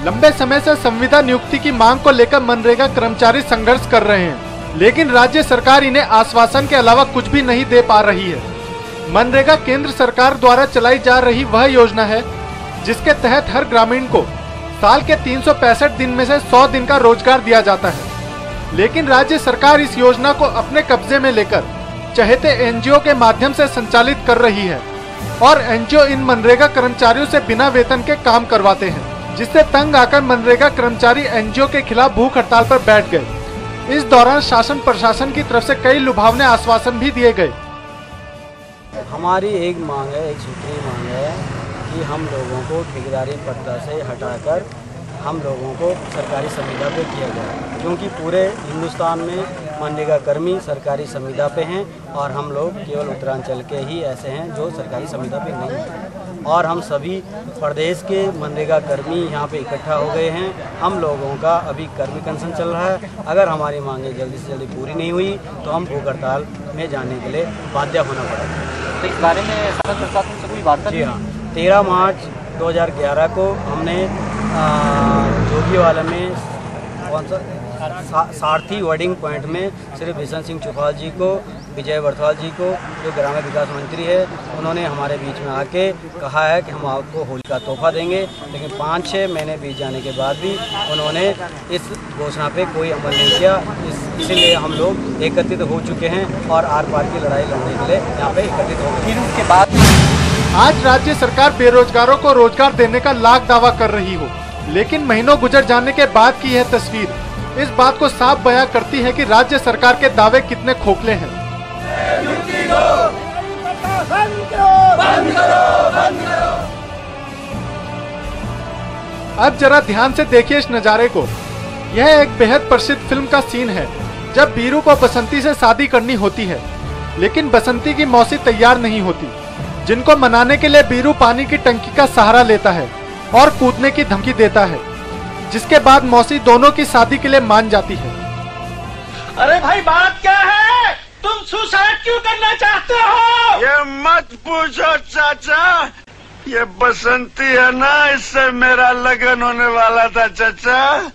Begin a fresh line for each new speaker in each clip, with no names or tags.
लंबे समय से संविदा नियुक्ति की मांग को लेकर मनरेगा कर्मचारी संघर्ष कर रहे हैं, लेकिन राज्य सरकार इन्हें आश्वासन के अलावा कुछ भी नहीं दे पा रही है। मनरेगा केंद्र सरकार द्वारा चलाई जा रही वह योजना है जिसके तहत हर ग्रामीण को साल के 365 दिन में से 100 दिन का रोजगार दिया जाता है, लेकिन राज्य सरकार इस योजना को अपने कब्जे में लेकर चहेते एनजीओ के माध्यम से संचालित कर रही है और एनजीओ इन मनरेगा कर्मचारियों से बिना वेतन के काम करवाते हैं, जिससे तंग आकर मनरेगा कर्मचारी एनजीओ के खिलाफ भूख हड़ताल पर बैठ गए। इस दौरान शासन प्रशासन की तरफ से कई लुभावने आश्वासन भी दिए गए।
हमारी एक मांग है, एक सूत्री मांग है कि हम लोगों को ठेकेदारी पट्टा से हटाकर हम लोगों को सरकारी संविदा पे किया गया, क्योंकि पूरे हिंदुस्तान में मनरेगा कर्मी सरकारी संविदा पे हैं और हम लोग केवल उत्तरांचल के ही ऐसे हैं जो सरकारी संविदा पे नहीं हैं। और हम सभी प्रदेश के मनरेगा कर्मी यहाँ पे इकट्ठा हो गए हैं। हम लोगों का अभी कर्मी कंसन चल रहा है। अगर हमारी मांगें जल्दी से जल्दी पूरी नहीं हुई तो हम भूख हड़ताल में जाने के लिए बाध्य होना पड़ेगा।
तो इस बारे में शासन प्रशासन से कोई वार्ता?
जी हाँ, 13 मार्च 2011 को हमने जोगीवाला में कौन सा सारथी वर्डिंग पॉइंट में श्री बिशन सिंह चुफाल जी को, विजय वर्तवाल जी को जो ग्रामीण विकास मंत्री है, उन्होंने हमारे बीच में आके कहा है कि हम आपको होली का तोहफा देंगे, लेकिन 5-6 महीने बीत जाने के बाद भी उन्होंने इस घोषणा पे कोई अमल नहीं किया। इसीलिए हम लोग एकत्रित हो चुके हैं और आर पार की लड़ाई लड़ने के लिए यहाँ पे एकत्रित हो गए।
उसके बाद
आज राज्य सरकार बेरोजगारों को रोजगार देने का लाख दावा कर रही हो, लेकिन महीनों गुजर जाने के बाद की यह तस्वीर इस बात को साफ बयां करती है कि राज्य सरकार के दावे कितने खोखले हैं। अब जरा ध्यान से देखिए इस नजारे को। यह एक बेहद प्रसिद्ध फिल्म का सीन है जब बीरू को बसंती से शादी करनी होती है, लेकिन बसंती की मौसी तैयार नहीं होती, जिनको मनाने के लिए बीरू पानी की टंकी का सहारा लेता है और कूदने की धमकी देता है, जिसके बाद मौसी दोनों की शादी के लिए मान जाती है।
अरे भाई बात क्या है? तुम सुसाइड क्यों करना चाहते हो?
ये मत पूछो चाचा, ये बसंती है ना, इससे मेरा लगन होने वाला था चाचा,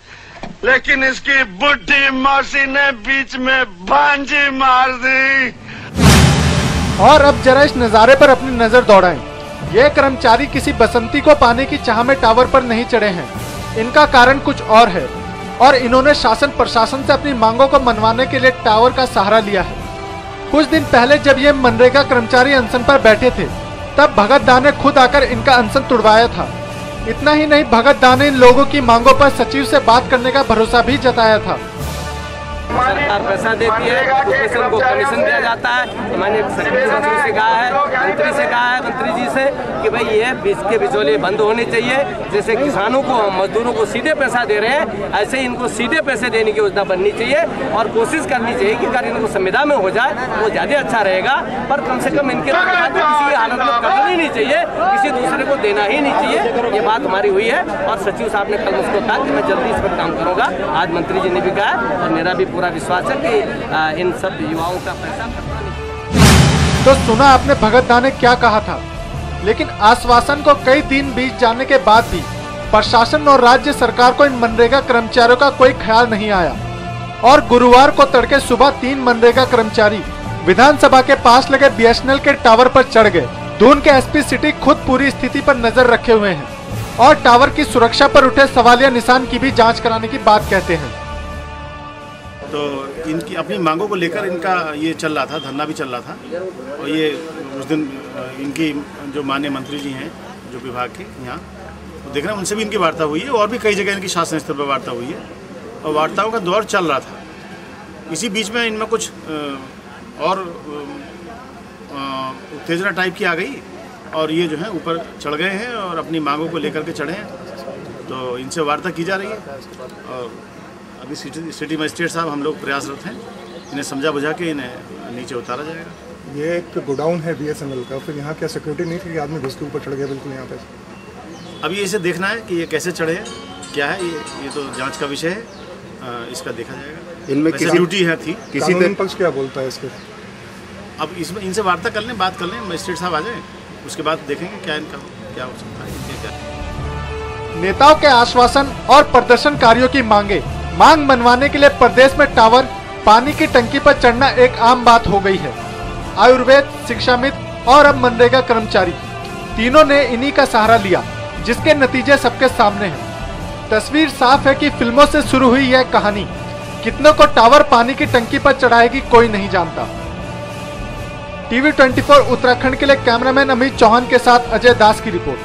लेकिन इसकी बुढ़ी मौसी ने बीच में भांजी मार दी।
और अब जरा इस नज़ारे पर अपनी नजर दौड़ाएं। ये कर्मचारी किसी बसंती को पाने की चाह में टावर पर नहीं चढ़े हैं, इनका कारण कुछ और है और इन्होंने शासन प्रशासन से अपनी मांगों को मनवाने के लिए टावर का सहारा लिया है। कुछ दिन पहले जब ये मनरेगा कर्मचारी अनशन पर बैठे थे, तब भगत दा ने खुद आकर इनका अनशन तुड़वाया था। इतना ही नहीं, भगत दा ने इन लोगों की मांगों पर सचिव से बात करने का भरोसा भी जताया था।
सरकार पैसा देती है, उसमें से उनको कमीशन दिया जाता है। मैंने सचिव से कहा है, मंत्री से कहा है, मंत्री जी से कि भाई ये बीच के बिचौलिए बंद होने चाहिए। जैसे किसानों को, मजदूरों को सीधे पैसा दे रहे हैं, ऐसे इनको सीधे पैसे देने की योजना बननी चाहिए और कोशिश करनी चाहिए कि अगर इनको संविदा में हो जाए वो ज़्यादा अच्छा रहेगा। पर कम से कम इनके किसी हालत में करना ही नहीं चाहिए, किसी दूसरे को देना ही नहीं चाहिए। ये बात हमारी हुई है और सचिव साहब ने कल मुझको कहा कि मैं जल्दी इस पर काम करूँगा। आज मंत्री जी ने भी कहा और मेरा भी पूरा विश्वास है कि इन सब युवाओं का पैसा।
तो सुना आपने भगत दा ने क्या कहा था, लेकिन आश्वासन को कई दिन बीत जाने के बाद भी प्रशासन और राज्य सरकार को इन मनरेगा कर्मचारियों का कोई ख्याल नहीं आया और गुरुवार को तड़के सुबह 3 मनरेगा कर्मचारी विधानसभा के पास लगे बीएसएनएल के टावर पर चढ़ गए। दून के एसपी सिटी खुद पूरी स्थिति पर नजर रखे हुए हैं और टावर की सुरक्षा पर उठे सवालिया निशान की भी जांच कराने की बात कहते हैं।
तो इनकी अपनी मांगों को लेकर इनका ये चल रहा था, धरना भी चल रहा था। और ये उस दिन इनकी जो माननीय मंत्री जी हैं जो विभाग के यहाँ, तो देख रहे हैं उनसे भी इनकी वार्ता हुई है और भी कई जगह इनकी शासन स्तर पर वार्ता हुई है और वार्ताओं का दौर चल रहा था। इसी बीच में इनमें कुछ और उत्तेजना टाइप की आ गई और ये जो है ऊपर चढ़ गए हैं और अपनी मांगों को लेकर के चढ़े हैं। तो इनसे वार्ता की जा रही है और अभी सिटी मजिस्ट्रेट साहब हम लोग प्रयासरत हैं, इन्हें समझा बुझा के इन्हें नीचे उतारा जाएगा।
ये एक गोडाउन है बीएसएनएल का, फिर यहाँ क्या सिक्योरिटी नहीं थी कि आदमी घुस के ऊपर चढ़ गया बिल्कुल यहाँ पे?
अभी इसे देखना है कि ये कैसे चढ़े हैं, क्या है ये तो जांच का विषय है, इसका देखा जाएगा। इनमें किसी ड्यूटी है थी,
किसी कानूनी पक्ष क्या बोलता है इसके?
अब इसमें इनसे वार्ता कर लें, बात कर लें, मजिस्ट्रेट साहब आ जाएँ, उसके बाद देखेंगे क्या इनका क्या हो सकता है।
नेताओं के आश्वासन और प्रदर्शनकारियों की मांग मनवाने के लिए प्रदेश में टावर, पानी की टंकी पर चढ़ना एक आम बात हो गई है। आयुर्वेद, शिक्षामित्र और अब मनरेगा कर्मचारी, तीनों ने इन्हीं का सहारा लिया, जिसके नतीजे सबके सामने हैं। तस्वीर साफ है कि फिल्मों से शुरू हुई यह कहानी कितनों को टावर, पानी की टंकी पर चढ़ाएगी कोई नहीं जानता। टीवी 24 उत्तराखंड के लिए कैमरामैन अमित चौहान के साथ अजय दास की रिपोर्ट।